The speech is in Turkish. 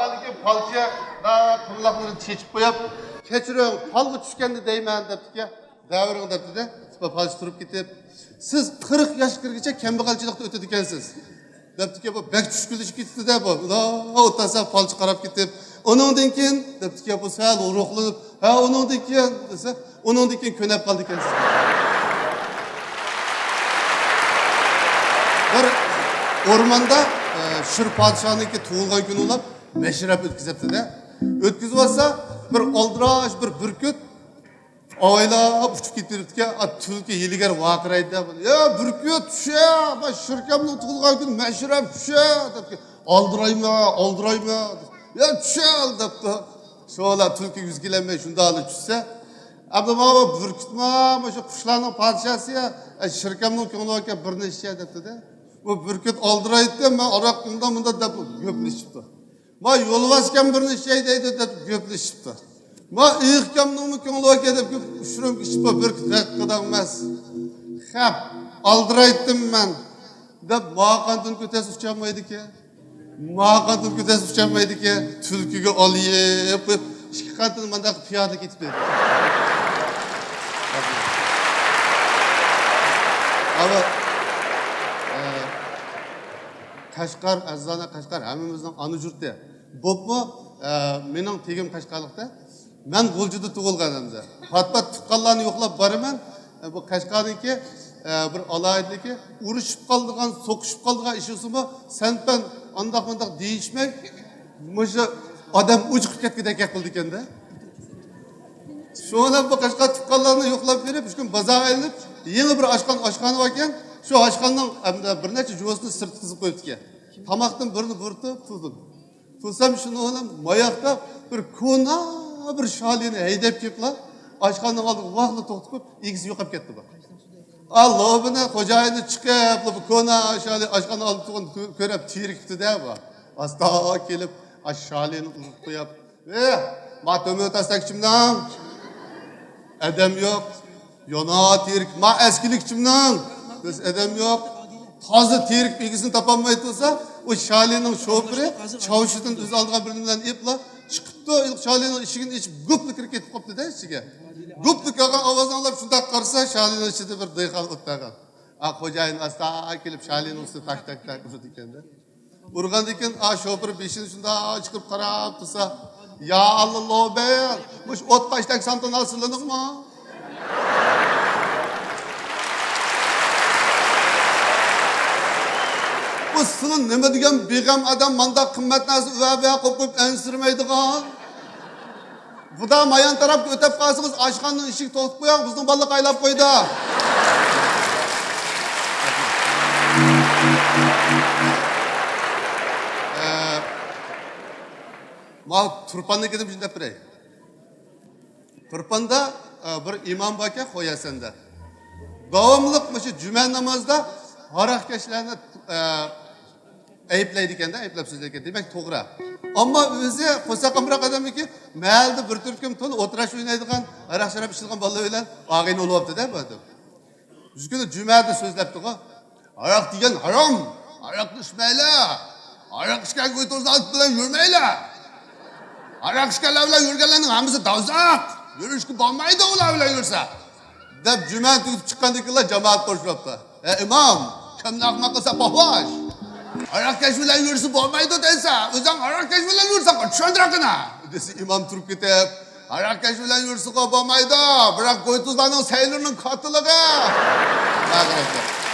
Bağırdıki palçıya da kulaklarını çeçip koyup keçirin palgı düşkendi deymen deptike. Davırın depti de. Palçı durup gidip siz 40 yaş kirgiçe kembegalçılıkta ötedi ekensiz. Deptike bu bek düşkülüş gitti de bu. Otasa palçı karap gidip onun dinkin deptike bu sağ ruhlanıp ha onun dinkin dese onun dinkin könep kaldı ekensiz. Bir ormanda Şır padişahınınki tuğulgan günü olap meşrep ötkizepti de. Ötkizip olsa bir oldıraş bir bürküt ayla uçup gittirdi tülki yeliger vakıraydı. Ya bürküt şe, şirkemnin tuğulgan günü meşrep şe depti. Aldırayma. Ya şe depti. Şola tülki yüzgilenme şunda alı çüsse. Abdama bürkütma, şu kuşlarının padişahı ya şirkemnin konularken bir neşe depti de. Bu bürküt aldıraydı ben arak bunda dep göpleşipti. Ma yolvasken bir neşe deydi dep göpleşipti. Ma iyikemnin konularken dep şurum işip bürküt hakkıdanmaz. Hep aldıraydım ben. Dep mağakantın kötesi uçamaydı ki. Mağakantın kötesi uçamaydı ki. Tülküge alayıp şikantın mandaki piyada gitmedi. Ama Kaşgar, Azana Kaşgar, hemimizden anı jurtda. Bopmu, mening tegim Kaşgarlıkta. Ben Gulcuda tuğulganımda. Patpat tıqqanlarını yoklap barıman, bu Kaşgar'ınki bir alaydaki uruşup kaldığın, sokuşup kaldığın işisi mi? Sen ben andak değişmek, mışı adam uçuk ketkide kıldı kendi. Şu an bu Kaşgar tıqqanlarını yoklap verip, şu gün bazağa elinip, yeni bir aşkanı varken, şu aşkandan bir neçe cüvasını sırtkızıp koyup ki. Tamaktan birini vurtup tuldum. Tulsam şunu oğlum mayakta bir kona bir şalini heydep kepla. Aşkandan aldık vahlı toxtukup ikisi yoqap ketdi bak. Allah'ına hocayını çıkıp bu kona şali aşkandan aldık körep tirikti de bak. Asta kelip şalini uzup koyup. Ma tömü taslak kimden? Edem yok. Yona tirik. Ma eskilik kimden? Edem yok. Hazır terik bilgisini tapanmayı olsa o şalinin şoförü çavuşunun öz aldığın birinden ipla çıkıp da ilk şalinin işinin içip guplu kirip ketip koptu da içine. Guplu kalan avazını alıp şunda karsa şalinin içinde bir dıykal ıttagan. Hocayın hasta kelip şalinin üstü tak urdu ikende. Urgan diken şoförü beşini şunda çıkıp karap tutsa ya Allah be muş ot kaçtak santan alsınlanık mı? Bu sının neme degen begam adam manda kımmet nasıl üve kopup ensirmeydiğen. Bu da mayan taraf ötep kalsınız aşkanın işik toğutup koyan bizden balık aylap koydu. Ma turpanını gidip şimdi birey. Turpanda bir imam baka koyasında. Davamlılık mışı cümen namazda harak keşlerine ayıplaydiken de ayıplap sözlerken demek doğru. Ama özü kosakamrak adam ki mehalde bir türküm tolu oturaş oynaydıgan, arak şarap içilgan balı öyle ağayın olu yaptı değil mi adam? Üzgünü cümlede sözlepti o. Arak diyen haram, arak içmeyle, arak içken götürüz alt bilen yürümeyle. Arak içken lavla yürügenlerin hamısı davzak, yürüyüşkü bağmaydı o lavla yürüse. Dep cümen tutup çıkandıkla cemaat koşup yaptı. İmam, kimden akmak kısa bahvaş. Arak keşfilen yürüsü olmaydı dense, özden arak keşfilen yürüsü çöndürakına. Desi imam turup gitip, arak keşfilen yürüsü olmaydı, bırak koytuzlarının sayılarının katılığı. Arkadaşlar.